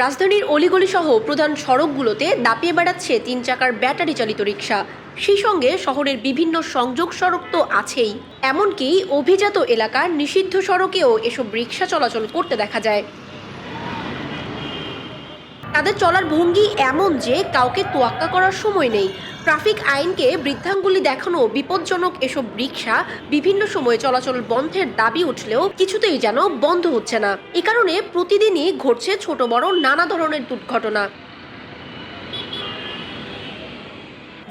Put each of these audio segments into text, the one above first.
রাজধানীর অলিগলি সহ প্রধান সড়কগুলোতে দাপিয়ে বেড়াচ্ছে ৩ চাকার ব্যাটারি চালিত রিকশা। সেই সঙ্গে শহরের বিভিন্ন সংযোগ সড়ক তো আছেই, এমনকি অভিজাত এলাকার নিষিদ্ধ সড়কেও এসব রিকশা চলাচল করতে দেখা যায়। তাদের চলার ভঙ্গি এমন যে কাউকে তোয়াক্কা করার সময় নেই। ট্রাফিক আইনকে বৃদ্ধাঙ্গুলি দেখানো বিপজ্জনক এসব রিকশা বিভিন্ন সময়ে চলাচল বন্ধের দাবি উঠলেও কিছুতেই যেন বন্ধ হচ্ছে না। এ কারণে প্রতিদিনই ঘটছে ছোট বড় নানা ধরনের দুর্ঘটনা।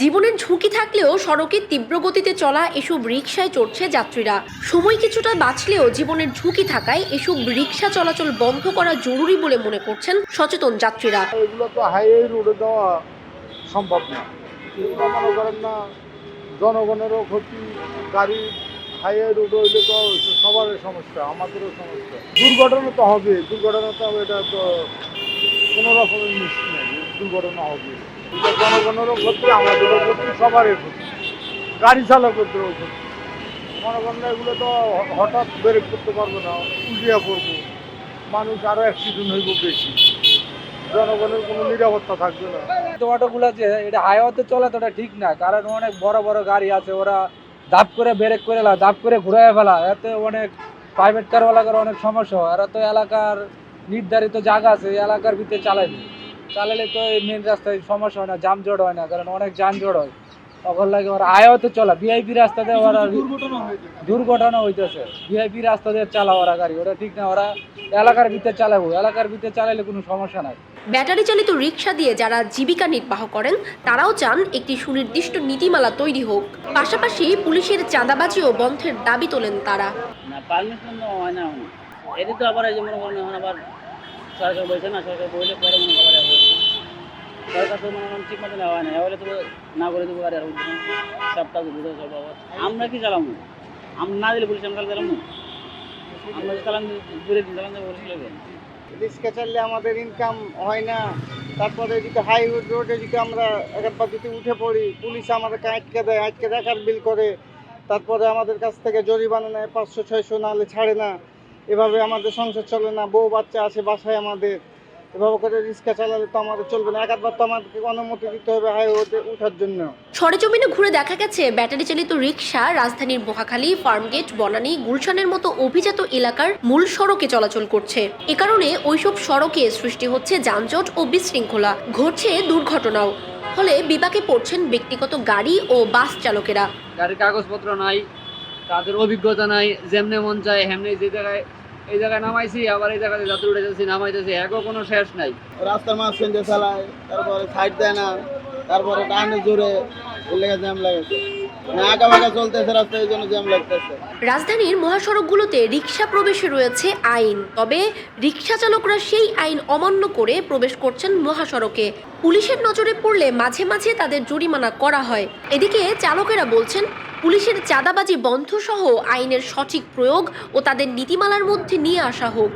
জীবনের ঝুঁকি থাকলেও সড়কে তীব্র গতিতে চলা এসব রিকশায় চড়ছে যাত্রীরা। সময় কিছুটা বাঁচলেও জীবনের ঝুঁকি থাকায় এসব রিকশা চলাচল বন্ধ করা জরুরি বলে মনে করছেন সচেতন যাত্রীরা। এগুলো তো হাইওয়ে রোডে দেওয়া সম্ভব না। এগুলো মনে করেন না, জনগণেরও ক্ষতি, গাড়ি হাইওয়ে রোড হইলে তো সবারই সমস্যা, আমাদেরও সমস্যা। দুর্ঘটনা তো হবে, দুর্ঘটনা তো এটা তো কোনো রকমের মিষ্টি নেই, দুর্ঘটনা হবে। এটা জনগণেরও ক্ষতি, আমাদেরও ক্ষতি, সবারই ক্ষতি, গাড়ি চালকদেরও ক্ষতি। মনে করেন না, এগুলো তো হঠাৎ ব্রেক করতে পারবে না, উল্টিয়া পড়বো, মানুষ আরও অ্যাক্সিডেন্ট হইব বেশি, জনগণের কোনো নিরাপত্তা থাকবে না। অটোগুলো যে এটা হাইওয়েতে চলে তো এটা ঠিক না, কারণ অনেক বড় বড় গাড়ি আছে, ওরা ধাপ করে ব্রেক করে ধাপ করে ঘুরাই ফেলা, এতে অনেক প্রাইভেট কারওয়ালাদের অনেক সমস্যা হয়। এরা তো এলাকার নির্ধারিত জায়গা আছে, এলাকার ভিতরে চালালে তো এই মেন রাস্তায় সমস্যা হয় না, যানজট হয় না, কারণ অনেক যানজট হয়। তখন লাগে ওরা হাইওয়েতে চলা, ভিআইপি রাস্তাতে ওরা দুর্ঘটনা হইতেছে। ভিআইপি রাস্তা দিয়ে চালা ওরা গাড়ি, ওরা ঠিক না, ওরা এলাকার ভিতরে চালাবো, এলাকার ভিতরে চালাইলে কোনো সমস্যা নাই। ব্যাটারি চালিত রিকশা দিয়ে যারা জীবিকা নির্বাহ করেন তারাও চান একটি সুনির্দিষ্ট নীতিমালা তৈরি হোক। পাশাপাশি পুলিশের চাঁদাবাজিও বন্ধের দাবি তোলেন তারা। না, পারমিশন হয় না, এটি তো আবার এই যে মনে করেন এখন আবার সরকার বলছে না, সরকার বললে পরে মনে আবার সরকার তো মনে করেন ঠিক মতো নেওয়া হয় না, হলে তো না করে দেবো গাড়ি আর সপ্তাহ বুঝে সব আবার আমরা কি চালাবো, আমরা না দিলে পুলিশ আমরা চালাবো, আমরা চালান দূরে দিন চালান যাবো পুলিশ লোকে। রিক্সা চাললে আমাদের ইনকাম হয় না। তারপরে এদিকে হাইওয়ে রোডে যদি আমরা একবার যদি উঠে পড়ি, পুলিশ আমাদেরকে আটকে দেয়, আটকে দেখার বিল করে, তারপরে আমাদের কাছ থেকে জরিমানা নেয় 500-600, নাহলে ছাড়ে না। এভাবে আমাদের সংসার চলে না, বউ বাচ্চা আছে বাসায় আমাদের। এভাবে করে রিক্সা চালালে তো আমাদের চলবে না, একবার তো আমাদেরকে অনুমতি দিতে হবে হাইওয়েতে ওঠার জন্য। সরেজমিনে ঘুরে দেখা গেছে ব্যাটারি চালিত রিকশা রাজধানীর মহাখালী, ফার্মগেট, বনানী, গুলশানের মতো অভিজাত এলাকার মূল সড়কে চলাচল করছে। এ কারণে ওইসব সড়কে সৃষ্টি হচ্ছে যানজট ও বিশৃঙ্খলা, ঘটছে দুর্ঘটনাও। ফলে বিপাকে পড়ছেন ব্যক্তিগত গাড়ি ও বাস চালকেরা। গাড়ির কাগজপত্র নাই, তাদের অভিজ্ঞতা নাই, যেমনে মন চায় হেমনে যে জায়গায় এই জায়গায় নামাইছি, আবার এই জায়গায় যাত্রী উঠে যাচ্ছি, নামাইতেছি, এগো কোনো শেষ নাই। রাস্তার মাঝখান দিয়ে চালায়, তারপরে সাইড দেয় না, তারপরে টানে জোরে, এর লেগে জ্যাম লাগেছে, আঁকা বাঁকা চলতেছে রাস্তায়, এই জন্য জ্যাম লাগতেছে। রাজধানীর মহাসড়কগুলোতে রিকশা প্রবেশে রয়েছে আইন, তবে রিকশা চালকরা সেই আইন অমান্য করে প্রবেশ করছেন মহাসড়কে। পুলিশের নজরে পড়লে মাঝে মাঝে তাদের জরিমানা করা হয়। এদিকে চালকেরা বলছেন পুলিশের চাঁদাবাজি বন্ধ সহ আইনের সঠিক প্রয়োগ ও তাদের নীতিমালার মধ্যে নিয়ে আসা হোক।